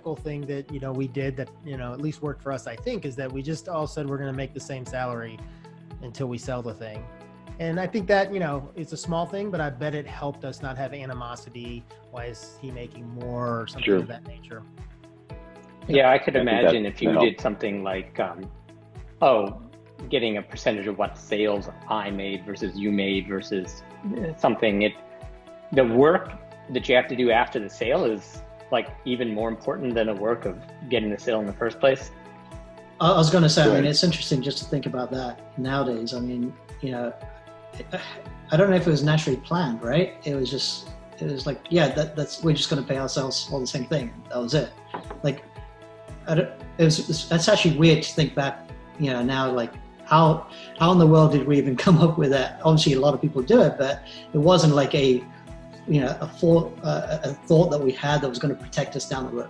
practical thing that, we did that, at least worked for us, I think, is that we just all said we're going to make the same salary until we sell the thing. And I think that, it's a small thing, but I bet it helped us not have animosity. Why is he making more or something of that nature? Yeah, I could imagine if you did something like, getting a percentage of what sales I made versus you made versus something, the work that you have to do after the sale is like even more important than the work of getting the sale in the first place. I was going to say, it's interesting just to think about that nowadays. I mean, I don't know if it was naturally planned, right? It was like, that's we're just going to pay ourselves all the same thing. That was it. Like, that's actually weird to think back, now, like how in the world did we even come up with that? Obviously, a lot of people do it, but it wasn't like a thought that we had that was going to protect us down the road,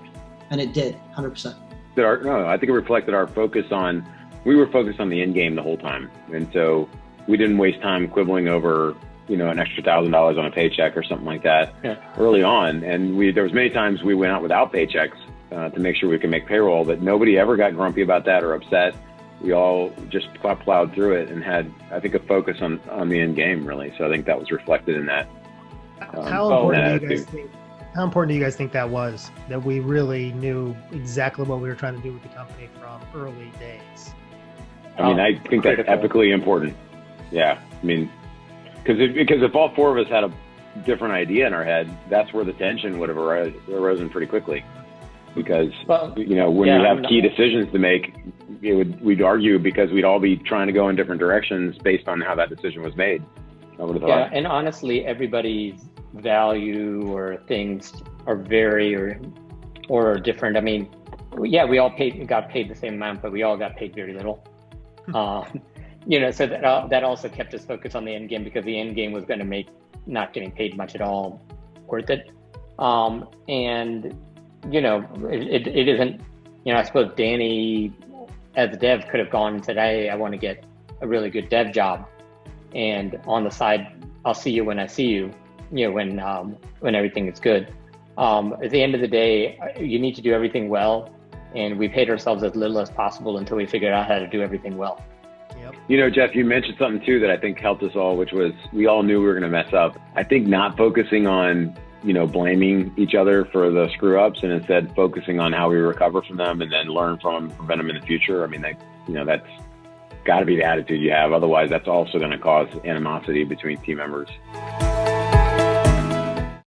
and it did, 100%. I think it reflected our focus on. We were focused on the end game the whole time, and so we didn't waste time quibbling over, an extra $1,000 on a paycheck or something like that early on. And there was many times we went out without paychecks to make sure we could make payroll, but nobody ever got grumpy about that or upset. We all just plowed through it and had, I think, a focus on the end game, really. So I think that was reflected in that. How important do you guys think that was, that we really knew exactly what we were trying to do with the company from early days? I think that's epically important. Yeah. Because if all four of us had a different idea in our head, that's where the tension would have arisen pretty quickly. Because, when you have key decisions to make, we'd argue because we'd all be trying to go in different directions based on how that decision was made. I would have thought. And honestly, everybody's value or things are vary or different. We all got paid the same amount, but we all got paid very little. So that also kept us focused on the end game, because the end game was going to make not getting paid much at all worth it. It isn't, I suppose Danny as a dev could have gone and said, hey, I want to get a really good dev job. And on the side, I'll see you when I see you, when everything is good. At the end of the day, you need to do everything well. And we paid ourselves as little as possible until we figured out how to do everything well. Yep. Jeff, you mentioned something too that I think helped us all, which was we all knew we were going to mess up. I think not focusing on, blaming each other for the screw ups, and instead focusing on how we recover from them and then learn from them, prevent them in the future. That's got to be the attitude you have. Otherwise, that's also going to cause animosity between team members.